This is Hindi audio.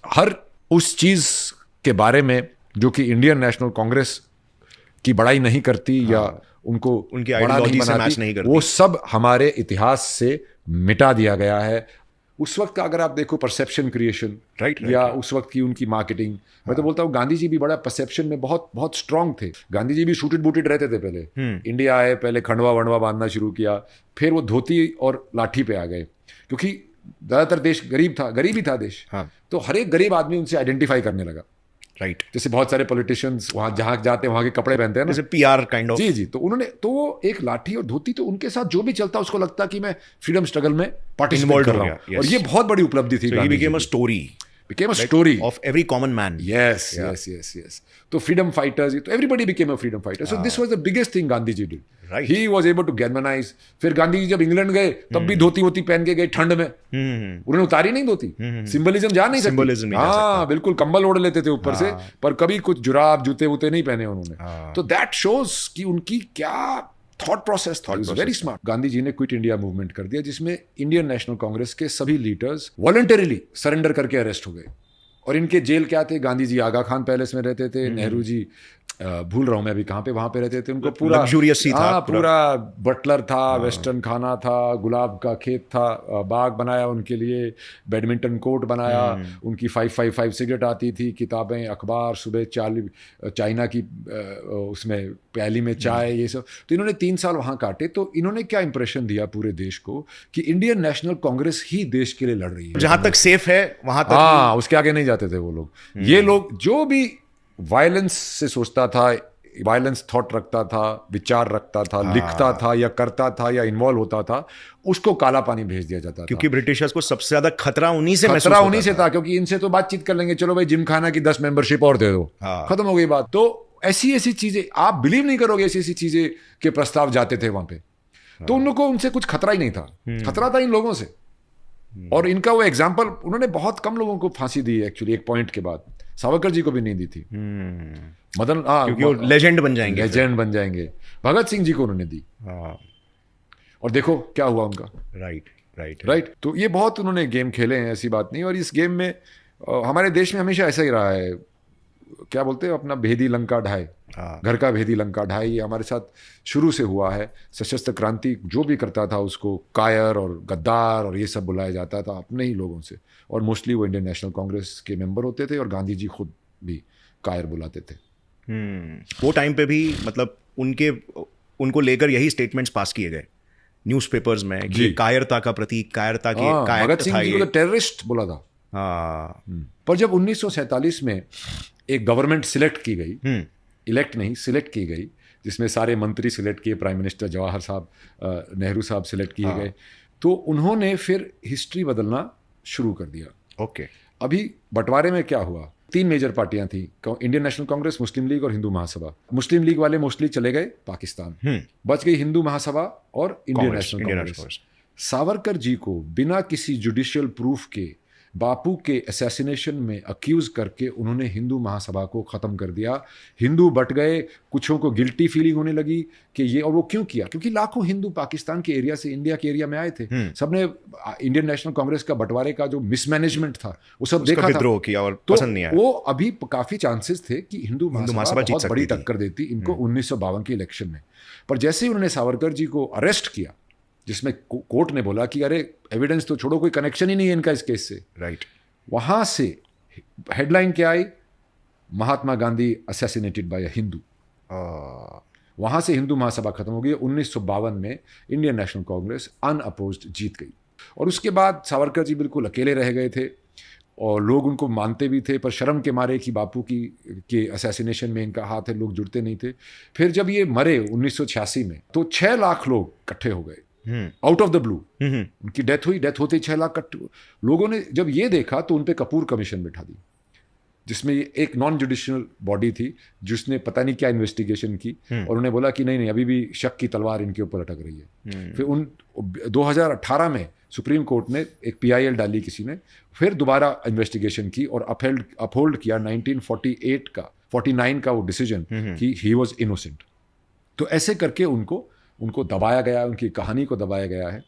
हर उस चीज के बारे में जो कि इंडियन नेशनल कांग्रेस की बड़ाई नहीं करती या उनको उनकी बड़ा नहीं आइडियोलॉजी से बनाती, मैच नहीं करती, वो सब हमारे इतिहास से मिटा दिया गया है। उस वक्त का अगर आप देखो परसेप्शन क्रिएशन या उस वक्त की उनकी मार्केटिंग, मैं तो बोलता हूँ गांधी जी भी बड़ा परसेप्शन में बहुत बहुत स्ट्रांग थे। गांधी जी भी शूटेड बूटेड रहते थे पहले, इंडिया आए, पहले खंडवा वंडवा बांधना शुरू किया, फिर वो धोती और लाठी पे आ गए, क्योंकि ज्यादातर देश गरीब ही था देश। तो हर एक गरीब आदमी उनसे आइडेंटिफाई करने लगा। राइट, जैसे बहुत सारे पॉलिटिशियंस वहां जहां जाते हैं वहां के कपड़े पहनते हैं ना, जैसे पीआर काइंड ऑफ। जी, तो उन्होंने तो वो एक लाठी और धोती, तो उनके साथ जो भी चलता उसको लगता कि मैं फ्रीडम स्ट्रगल में पार्टिसिपेट कर रहा हूं। और ये बहुत बड़ी उपलब्धि थी। So he became a story of every common man. Yes. तो freedom fighters, तो everybody became a freedom fighter. So this was the biggest thing Gandhi ji did. Right. He was able to galvanize. फिर गांधी जी जब इंग्लैंड गए तब भी धोती वोती पहन के गए ठंड में, उन्होंने उतारी नहीं धोती। सिंबलिज्म जा नहीं सकती। हाँ, बिल्कुल कंबल ओढ़ लेते थे ऊपर से, पर कभी कुछ जुराब जूते वूते नहीं पहने उन्होंने। तो दैट शोज कि उनकी क्या थॉट प्रोसेस था, वेरी स्मार्ट। गांधी जी ने क्विट इंडिया मूवमेंट कर दिया, जिसमें इंडियन नेशनल कांग्रेस के सभी लीडर्स वॉलंटरीली सरेंडर करके अरेस्ट हो गए। और इनके जेल क्या थे, गांधी जी आगा खान पैलेस में रहते थे, नेहरू जी भूल रहा हूं मैं अभी कहाँ पे, वहां पे रहते थे। उनको पूरा लग्जूरियस ही था, पूरा बटलर था, वेस्टर्न खाना था, गुलाब का खेत था, बाग बनाया उनके लिए, बैडमिंटन कोर्ट बनाया, उनकी 555 सिगरेट आती थी, किताबें, अखबार, सुबह चाइना की उसमें प्याली में चाय, ये सब। तो इन्होंने 3 साल वहां काटे। तो इन्होंने क्या इंप्रेशन दिया पूरे देश को कि इंडियन नेशनल कांग्रेस ही देश के लिए लड़ रही है, जहां तक सेफ है वहां तक। हाँ, उसके आगे नहीं जाते थे वो लोग। ये लोग जो भी वायलेंस से सोचता था, वायलेंस थॉट रखता था, विचार रखता था, लिखता था या करता था या इन्वॉल्व होता था, उसको काला पानी भेज दिया जाता था। क्योंकि ब्रिटिशर्स को सबसे ज्यादा खतरा उन्हीं से था, क्योंकि इनसे तो बातचीत कर लेंगे, चलो भाई जिम खाना की 10 मेंबरशिप और दे दो, खत्म हो गई बात। तो ऐसी चीजें आप बिलीव नहीं करोगे, ऐसी चीजें के प्रस्ताव जाते थे वहां पे। तो उन लोगों को उनसे कुछ खतरा ही नहीं था, खतरा था इन लोगों से। और इनका वो एग्जाम्पल, उन्होंने बहुत कम लोगों को फांसी दी एक्चुअली एक पॉइंट के बाद। सावरकर जी को भी नहीं दी थी। मदन, क्योंकि वो लेजेंड बन जाएंगे। भगत सिंह जी को उन्होंने दी। और देखो क्या हुआ उनका। राइट। तो ये बहुत उन्होंने गेम खेले हैं, ऐसी बात नहीं। और इस गेम में हमारे देश में हमेशा ऐसा ही रहा है, क्या बोलते हैं अपना, भेदी लंका ढाई, घर का भेदी लंका ढाई। ये हमारे साथ शुरू से हुआ है। सशस्त्र क्रांति जो भी करता था उसको कायर और गद्दार और ये सब बुलाया जाता था अपने ही लोगों से। और मोस्टली वो इंडियन नेशनल कांग्रेस के मेंबर होते थे, और गांधी जी खुद भी कायर बुलाते थे। वो टाइम पे भी मतलब उनको लेकर यही स्टेटमेंट्स पास किए गए न्यूज़पेपर्स में कि कायरता का प्रतीक, कायरता की भगत सिंह जी को टेररिस्ट बोला था। पर जब 1947 में एक गवर्नमेंट सिलेक्ट की गई, इलेक्ट नहीं सिलेक्ट की गई, जिसमें सारे मंत्री सिलेक्ट किए, प्राइम मिनिस्टर जवाहर साहब, नेहरू साहब सिलेक्ट किए गए, तो उन्होंने फिर हिस्ट्री बदलना शुरू कर दिया। अभी बंटवारे में क्या हुआ, 3 मेजर पार्टियां थी, इंडियन नेशनल कांग्रेस, मुस्लिम लीग और हिंदू महासभा। मुस्लिम लीग वाले मोस्टली चले गए पाकिस्तान, बच गई हिंदू महासभा और इंडियन नेशनल कांग्रेस। सावरकर जी को बिना किसी जुडिशियल प्रूफ के बापू के असैसिनेशन में अक्यूज करके उन्होंने हिंदू महासभा को खत्म कर दिया। हिंदू बट गए, कुछों को गिल्टी फीलिंग होने लगी कि ये, और वो क्यों किया, क्योंकि लाखों हिंदू पाकिस्तान के एरिया से इंडिया के एरिया में आए थे। सबने इंडियन नेशनल कांग्रेस का बंटवारे का जो मिसमैनेजमेंट था वो सब देखा था, किया और तो पसंद नहीं आया। वो अभी काफी चांसेस थे कि हिंदू महासभा बहुत बड़ी टक्कर देती इनको 1952 के इलेक्शन में। पर जैसे ही उन्होंने सावरकर जी को अरेस्ट किया, जिसमें कोर्ट ने बोला कि अरे एविडेंस तो छोड़ो, कोई कनेक्शन ही नहीं है इनका इस केस से, राइट, वहां से हेडलाइन क्या आई, महात्मा गांधी असैसिनेटेड बाय अ हिंदू। वहां से हिंदू महासभा खत्म हो गई। 1952 में इंडियन नेशनल कांग्रेस अनअपोज्ड जीत गई। और उसके बाद सावरकर जी बिल्कुल अकेले रह गए थे, और लोग उनको मानते भी थे, पर शर्म के मारे कि बापू के असैसिनेशन में इनका हाथ है, लोग जुड़ते नहीं थे। फिर जब ये मरे 1986 में, तो 6 लाख लोग इकट्ठे हो गए आउट ऑफ द ब्लू। उनकी डेथ हुई, डेथ होते ही 6 लाख लोगों ने जब ये देखा तो उन पे कपूर कमीशन बिठा दी, जिसमें एक नॉन जुडिशियल बॉडी थी जिसने पता नहीं क्या इन्वेस्टिगेशन की, और उन्हें बोला कि नहीं अभी भी शक की तलवार इनके ऊपर अटक रही है। फिर 2018 में सुप्रीम कोर्ट ने एक PIL डाली किसी ने, फिर दोबारा इन्वेस्टिगेशन की और अपहोल्ड किया 1949 का वो डिसीजन कि ही वॉज इनोसेंट। तो ऐसे करके उनको दबाया गया, उनकी कहानी को दबाया गया है।